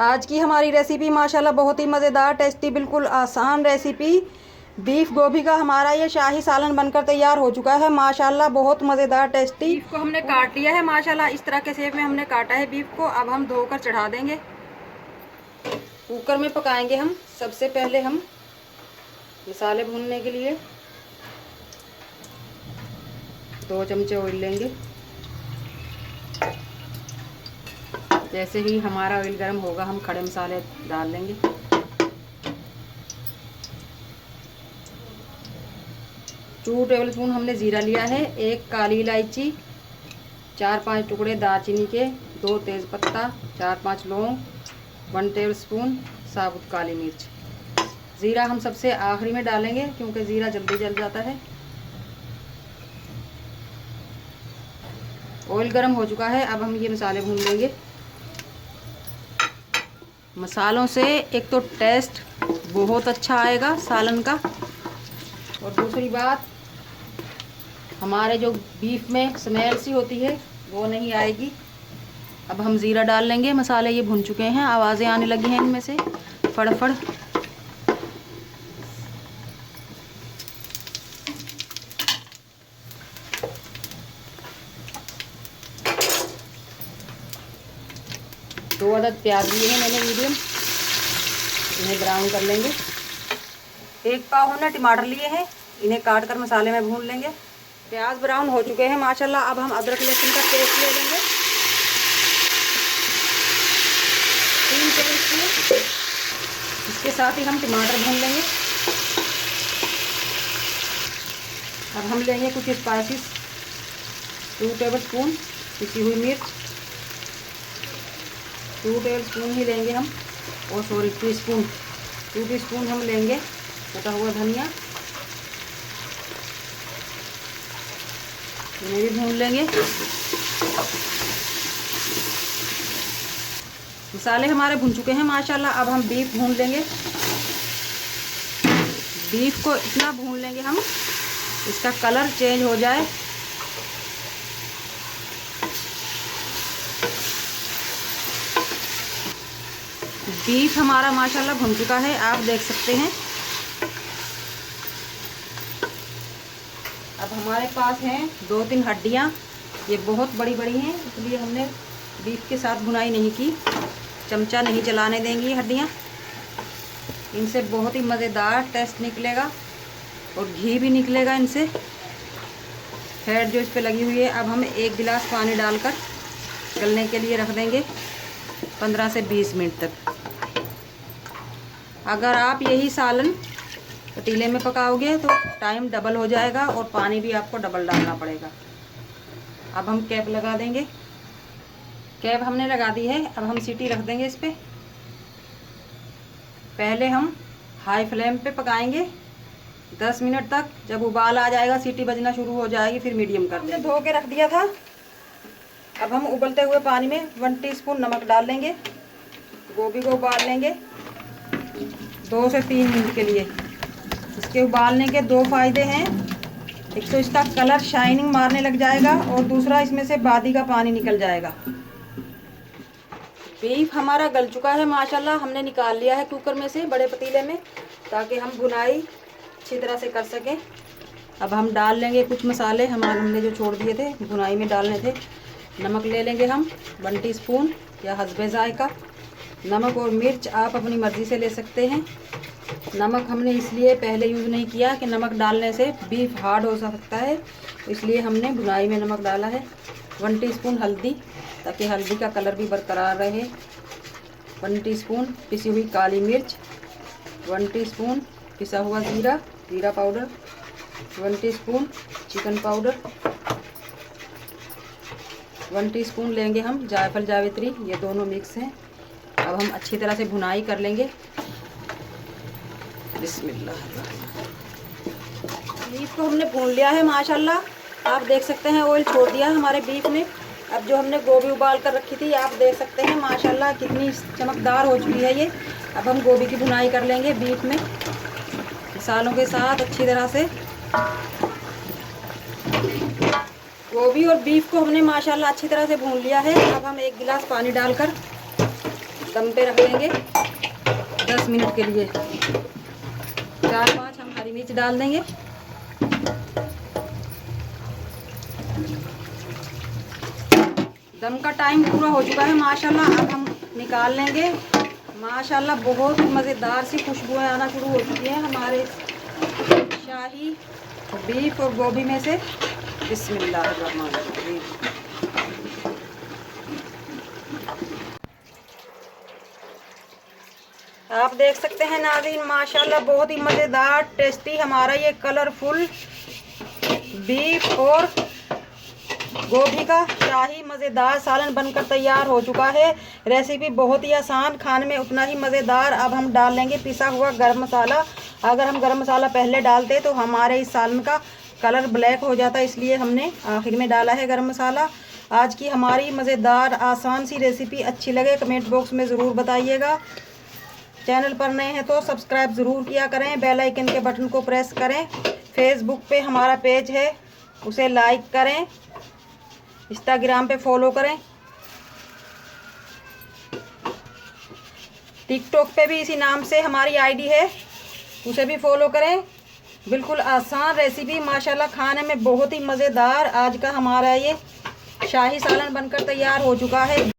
आज की हमारी रेसिपी माशाल्लाह बहुत ही मज़ेदार, टेस्टी, बिल्कुल आसान रेसिपी बीफ गोभी का हमारा ये शाही सालन बनकर तैयार हो चुका है। माशाल्लाह बहुत मज़ेदार टेस्टी। बीफ को हमने काट लिया है माशाल्लाह, इस तरह के शेप में हमने काटा है बीफ को। अब हम धोकर चढ़ा देंगे, कुकर में पकाएंगे हम। सबसे पहले हम मसाले भूनने के लिए 2 चमचे ऑयल लेंगे। जैसे ही हमारा ऑयल गर्म होगा हम खड़े मसाले डाल लेंगे। 2 टेबलस्पून हमने ज़ीरा लिया है, 1 काली इलायची, 4-5 टुकड़े दालचीनी के, 2 तेज़पत्ता, 4-5 लौंग, 1 टेबलस्पून साबुत काली मिर्च। ज़ीरा हम सबसे आखिरी में डालेंगे क्योंकि ज़ीरा जल्दी जल जाता है। ऑयल गर्म हो चुका है, अब हम ये मसाले भून लेंगे। मसालों से एक तो टेस्ट बहुत अच्छा आएगा सालन का, और दूसरी बात हमारे जो बीफ में स्मेल सी होती है वो नहीं आएगी। अब हम ज़ीरा डाल लेंगे। मसाले ये भुन चुके हैं, आवाज़ें आने लगी हैं इनमें से फड़फड़। दो अदद प्याज लिए हैं मैंने मीडियम, इन्हें ब्राउन कर लेंगे। 1 पाव हमने टमाटर लिए हैं, इन्हें काट कर मसाले में भून लेंगे। प्याज ब्राउन हो चुके हैं माशाल्लाह। अब हम अदरक लहसुन का पेस्ट ले लेंगे, 3 टेबलस्पून। इसके साथ ही हम टमाटर भून लेंगे। अब हम लेंगे कुछ स्पाइसेस, 2 टेबलस्पून पिसी हुई मिर्च, 2 टेबलस्पून ही लेंगे हम, और सॉरी 2 टीस्पून हम लेंगे कटा हुआ धनिया, इन्हें भी भून लेंगे। मसाले हमारे भून चुके हैं माशाल्लाह। अब हम बीफ भून लेंगे। बीफ को इतना भून लेंगे हम, इसका कलर चेंज हो जाए। बीफ हमारा माशाल्लाह भुन चुका है, आप देख सकते हैं। अब हमारे पास हैं 2-3 हड्डियाँ, ये बहुत बड़ी बड़ी हैं, इसलिए हमने बीफ के साथ भुनाई नहीं की। चमचा नहीं चलाने देंगी हड्डियाँ, इनसे बहुत ही मज़ेदार टेस्ट निकलेगा और घी भी निकलेगा इनसे, फैट जो इस पे लगी हुई है। अब हम 1 गिलास पानी डालकर गलने के लिए रख देंगे 15 से 20 मिनट तक। अगर आप यही सालन पतीले में पकाओगे तो टाइम डबल हो जाएगा और पानी भी आपको डबल डालना पड़ेगा। अब हम कैप लगा देंगे। कैप हमने लगा दी है, अब हम सीटी रख देंगे इस पे। पहले हम हाई फ्लेम पे पकाएंगे 10 मिनट तक। जब उबाल आ जाएगा, सीटी बजना शुरू हो जाएगी, फिर मीडियम कर देंगे। धो के रख दिया था। अब हम उबलते हुए पानी में 1 टीस्पून नमक डाल लेंगे। गोभी को उबाल लेंगे 2 से 3 मिनट के लिए। इसके उबालने के 2 फ़ायदे हैं, एक तो इसका कलर शाइनिंग मारने लग जाएगा, और दूसरा इसमें से बादी का पानी निकल जाएगा। बीफ हमारा गल चुका है माशाल्लाह, हमने निकाल लिया है कुकर में से बड़े पतीले में, ताकि हम भुनाई अच्छी तरह से कर सकें। अब हम डाल लेंगे कुछ मसाले हमने जो छोड़ दिए थे भुनाई में डालने थे। नमक ले लेंगे हम 1 टीस्पून या हस्बे जायका। नमक और मिर्च आप अपनी मर्ज़ी से ले सकते हैं। नमक हमने इसलिए पहले यूज़ नहीं किया कि नमक डालने से बीफ हार्ड हो सकता है, इसलिए हमने भुनाई में नमक डाला है। 1 टीस्पून हल्दी, ताकि हल्दी का कलर भी बरकरार रहे। 1 टीस्पून पिसी हुई काली मिर्च, 1 टीस्पून पिसा हुआ जीरा powder, 1 teaspoon chicken powder, 1 teaspoon लेंगे हम जायफल जावित्री, ये दोनों मिक्स हैं। अब हम अच्छी तरह से भुनाई कर लेंगे। बिस्मिल्लाह। बीफ को हमने भून लिया है माशाल्लाह, आप देख सकते हैं ऑयल छोड़ दिया है हमारे बीफ ने। अब जो हमने गोभी उबाल कर रखी थी, आप देख सकते हैं माशाल्लाह कितनी चमकदार हो चुकी है ये। अब हम गोभी की भुनाई कर लेंगे बीफ में मसालों के साथ अच्छी तरह से। गोभी और बीफ को हमने माशाल्लाह अच्छी तरह से भून लिया है। अब हम 1 गिलास पानी डालकर दम पे रख देंगे 10 मिनट के लिए। 4-5 हम हरी मिर्च डाल देंगे। दम का टाइम पूरा हो चुका है माशाल्लाह। अब हम निकाल लेंगे। माशाल्लाह बहुत मज़ेदार सी खुशबुएं आना शुरू हो चुकी हैं हमारे शाही बीफ और गोभी में से। बिस्मिल्लाहिर्रहमानिर्रहीम। आप देख सकते हैं नाज़रीन, माशाल्लाह बहुत ही मज़ेदार टेस्टी हमारा ये कलरफुल बीफ और गोभी का शाही मज़ेदार सालन बनकर तैयार हो चुका है। रेसिपी बहुत ही आसान, खाने में उतना ही मज़ेदार। अब हम डाल लेंगे पिसा हुआ गरम मसाला। अगर हम गरम मसाला पहले डालते तो हमारे इस सालन का कलर ब्लैक हो जाता, इसलिए हमने आखिर में डाला है गरम मसाला। आज की हमारी मज़ेदार आसान सी रेसिपी अच्छी लगे कमेंट बॉक्स में ज़रूर बताइएगा। चैनल पर नए हैं तो सब्सक्राइब ज़रूर किया करें, बेल आइकन के बटन को प्रेस करें। फेसबुक पे हमारा पेज है, उसे लाइक करें। इंस्टाग्राम पे फॉलो करें। टिकटॉक पे भी इसी नाम से हमारी आईडी है, उसे भी फॉलो करें। बिल्कुल आसान रेसिपी, माशाल्लाह खाने में बहुत ही मज़ेदार आज का हमारा ये शाही सालन बनकर तैयार हो चुका है।